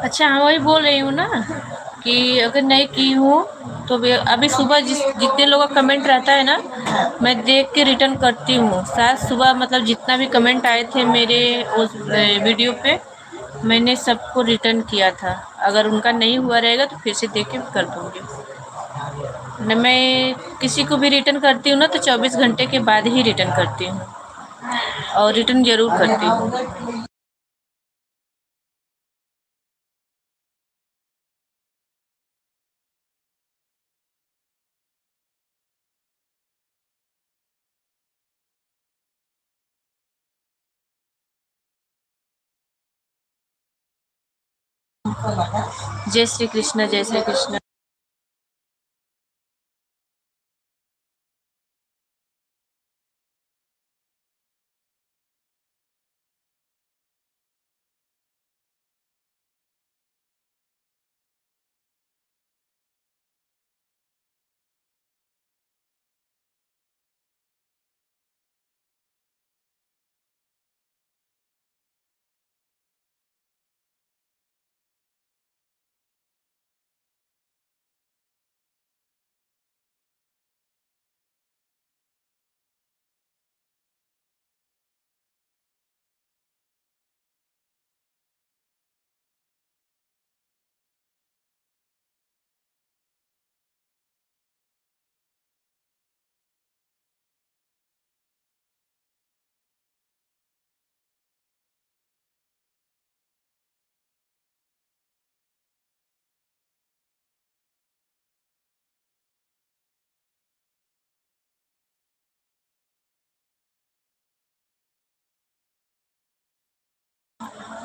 अच्छा हाँ, वही बोल रही हूँ ना कि अगर नहीं की हूँ तो अभी सुबह जितने लोगों का कमेंट रहता है ना, मैं देख के रिटर्न करती हूँ। शायद सुबह मतलब जितना भी कमेंट आए थे मेरे उस वीडियो पे, मैंने सबको रिटर्न किया था। अगर उनका नहीं हुआ रहेगा तो फिर से देख के कर दूँगी। न मैं किसी को भी रिटर्न करती हूँ ना तो 24 घंटे के बाद ही रिटर्न करती हूँ और रिटर्न ज़रूर करती हूँ। जय श्री कृष्ण, जय श्री कृष्ण।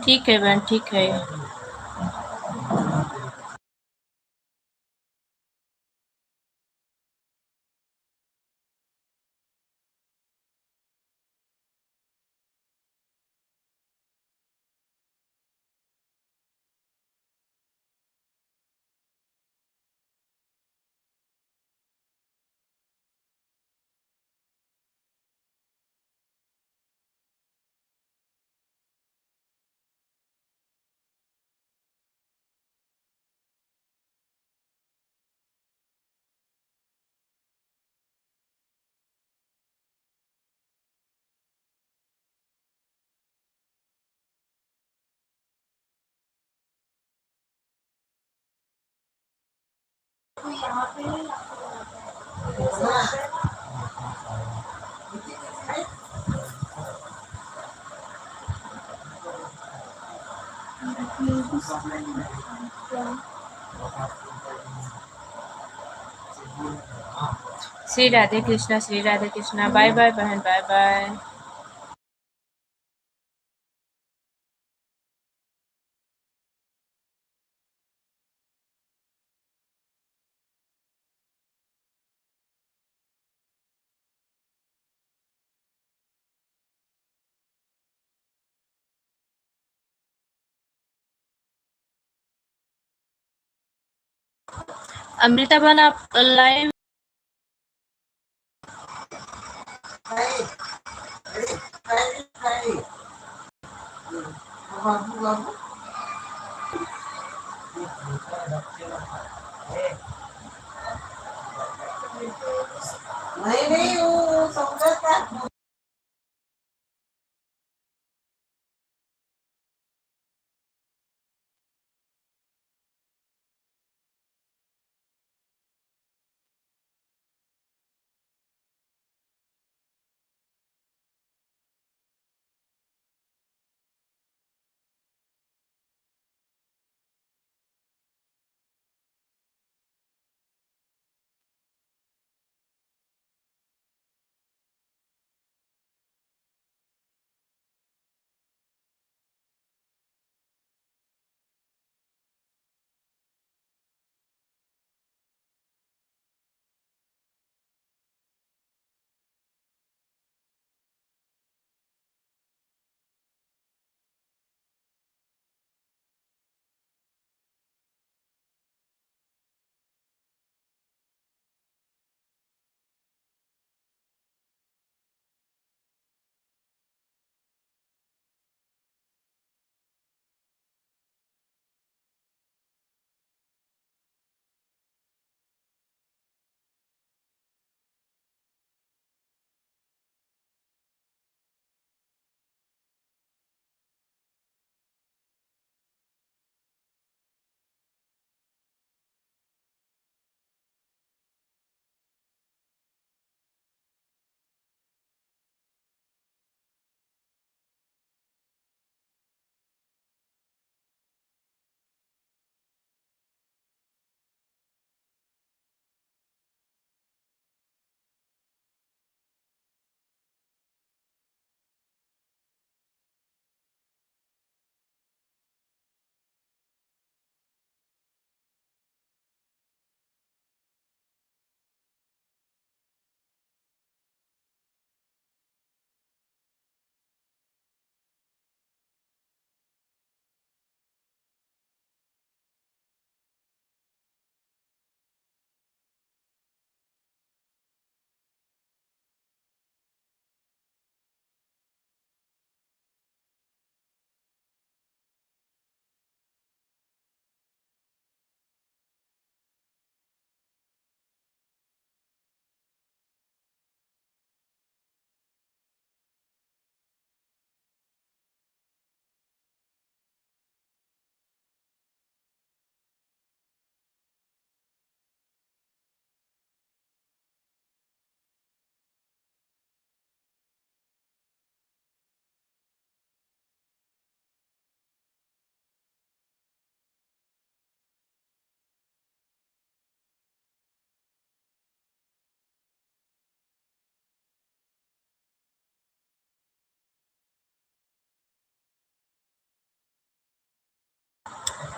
ठीक है बहन, ठीक है। श्री राधे कृष्णा, श्री राधे कृष्णा। बाय बाय बहन, बाय बाय। अमृता बहन आप लाइव नहीं वो समझा था।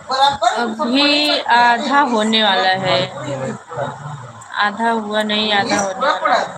अभी आधा होने वाला है, आधा हुआ नहीं, आधा होने वाला है।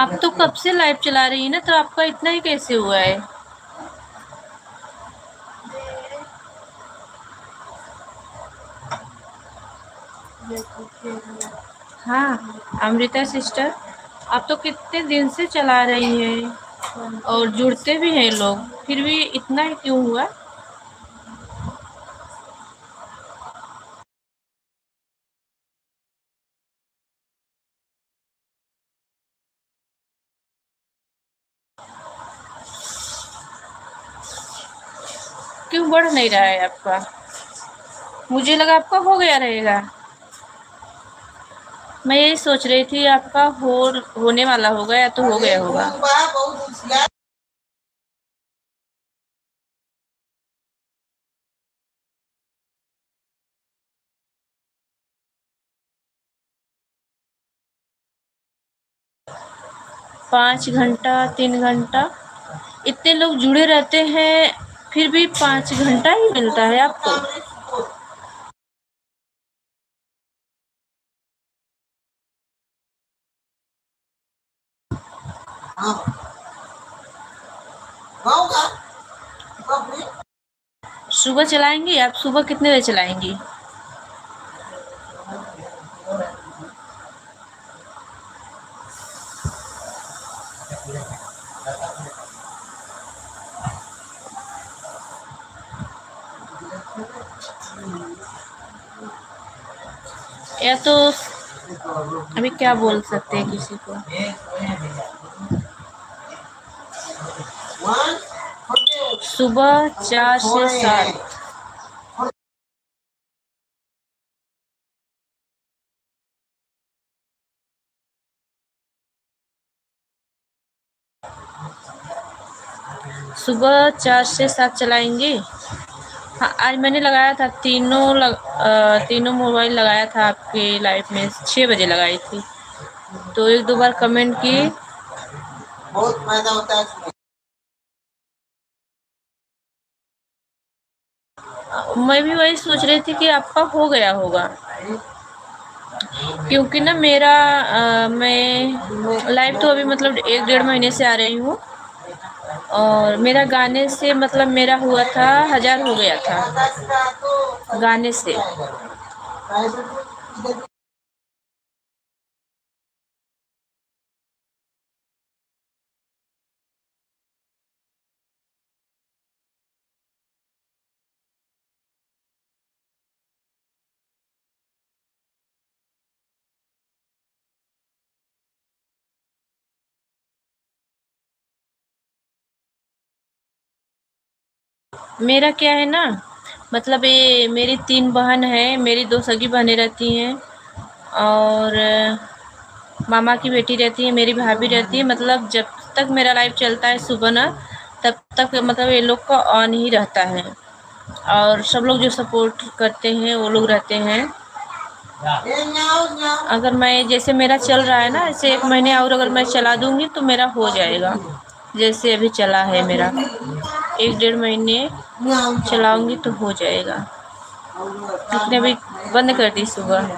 आप तो कब से लाइव चला रही है ना, तो आपका इतना ही कैसे हुआ है? हाँ अमृता सिस्टर, आप तो कितने दिन से चला रही हैं और जुड़ते भी हैं लोग, फिर भी इतना ही क्यों हुआ? क्यों बढ़ नहीं रहा है आपका? मुझे लगा आपका हो गया रहेगा। मैं यही सोच रही थी आपका होने वाला होगा या तो हो अरे गया होगा। खूब बा बहुत होशियार। 5 घंटा 3 घंटा इतने लोग जुड़े रहते हैं, फिर भी 5 घंटा ही मिलता है आपको। हाँ गाँव का कब भी सुबह चलाएंगी आप? सुबह कितने बजे चलाएंगी? या तो अभी क्या बोल सकते हैं किसी को। वन सुबह 4 से 7। सुबह 4 से 7 चलाएंगे। हाँ, आज मैंने लगाया था तीनों मोबाइल लगाया था आपके लाइफ में 6 बजे लगाई थी, तो 1-2 बार कमेंट की। बहुत फायदा होता है इसमें। मैं भी वही सोच रही थी कि आपका हो गया होगा, क्योंकि ना मेरा मैं लाइव तो अभी मतलब 1-1.5 महीने से आ रही हूँ, और मेरा गाने से मतलब मेरा हुआ था 1000 हो गया था गाने से। मेरा क्या है ना, मतलब ये मेरी 3 बहन है, मेरी 2 सगी बहनें रहती हैं, और मामा की बेटी रहती है, मेरी भाभी रहती है। मतलब जब तक मेरा लाइव चलता है सुबह ना, तब तक मतलब ये लोग का ऑन ही रहता है, और सब लोग जो सपोर्ट करते हैं वो लोग रहते हैं। अगर मैं जैसे मेरा चल रहा है ना, ऐसे 1 महीने और अगर मैं चला दूंगी तो मेरा हो जाएगा, जैसे अभी चला है मेरा 1-1.5 महीने चलाऊंगी तो हो जाएगा। इसने अभी बंद कर दी सुबह।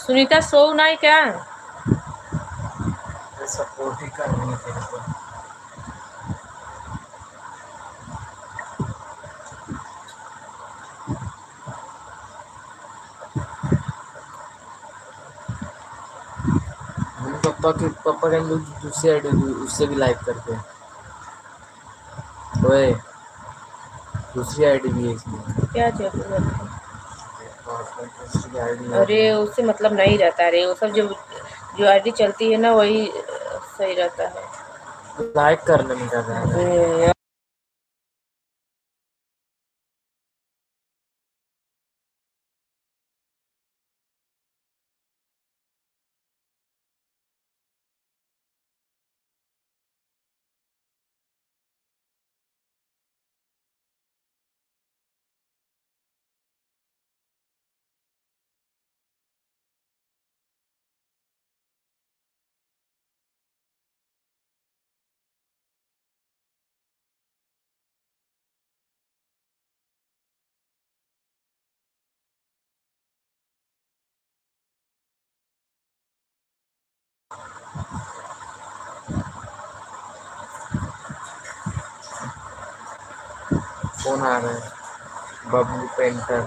सुनीता सो नाही क्या? सपोर्ट ही करनी है तेरे को। पापा के दूसरी आईडी उससे भी लाइक करते हैं। ओए दूसरी आईडी भी है इसमें। क्या जरूरत है? दूसरी आईडी अरे उससे मतलब नहीं रहता रे, वो सब जो आईडी चलती है ना वही सही रहता है। लाइक करने में ज्यादा है। अरे फोन आ रहा है बबलू पेंटर।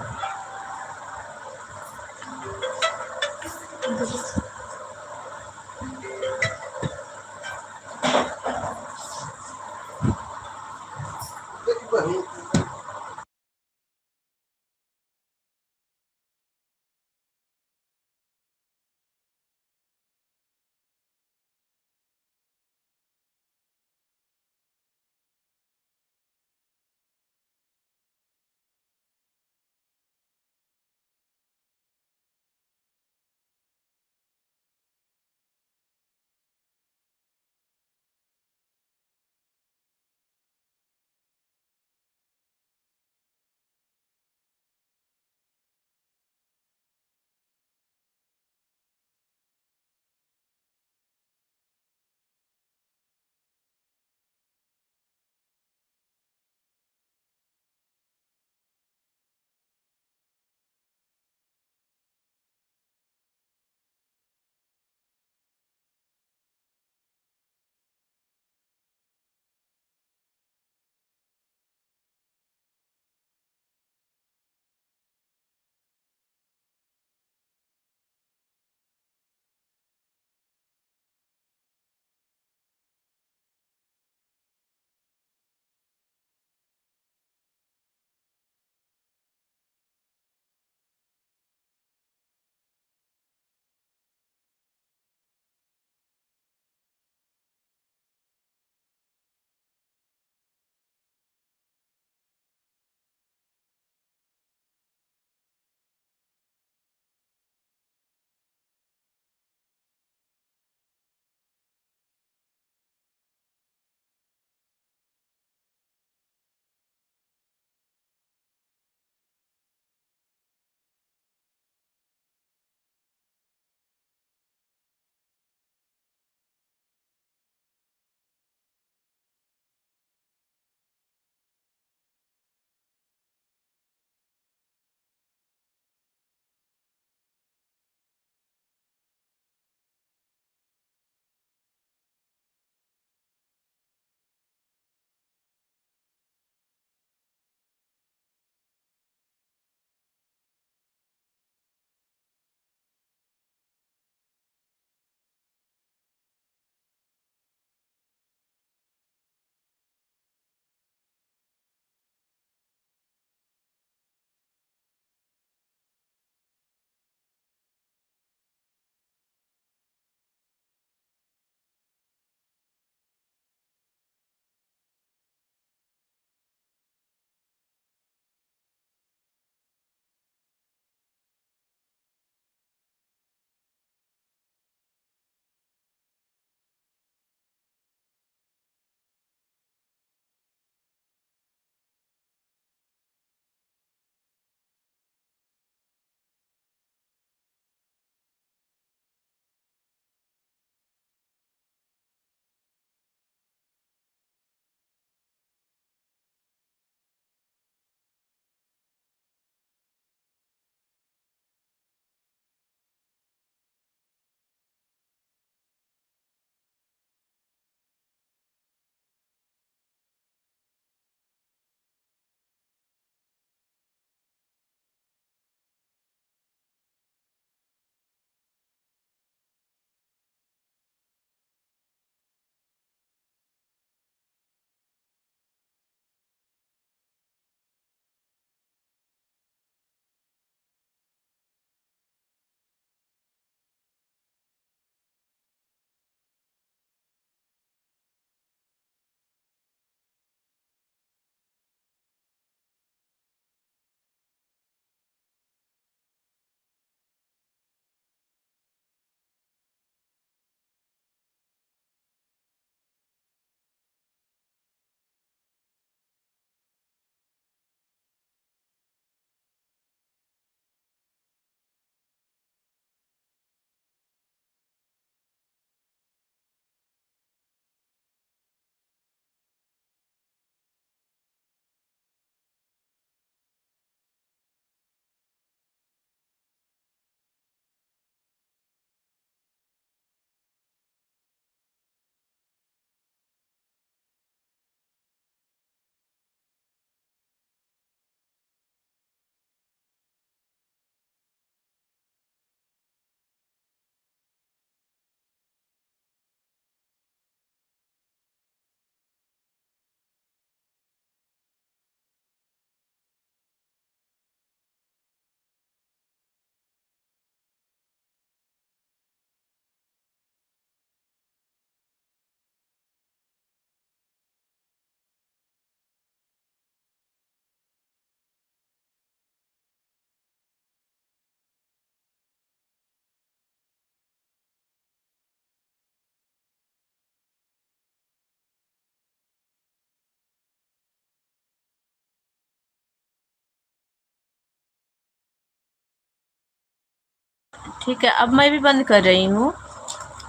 ठीक है, अब मैं भी बंद कर रही हूँ।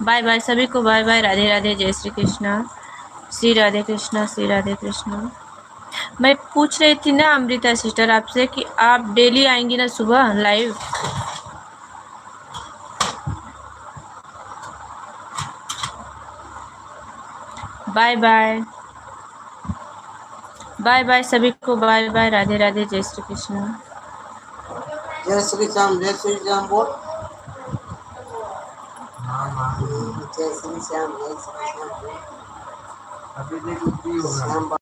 बाय बाय सभी को, बाय बाय, राधे राधे, जय श्री कृष्णा, श्री राधे कृष्णा, श्री राधे कृष्णा। मैं पूछ रही थी ना अमृता सिस्टर आपसे कि आप डेली आएंगी ना सुबह live? Bye bye, bye bye सभी को, बाय बाय, राधे राधे, जय श्री कृष्णा। जय श्री श्याम, जय श्री श्याम बोल। जय श्री श्याम, जय श्री श्याम बोल। अभी देखो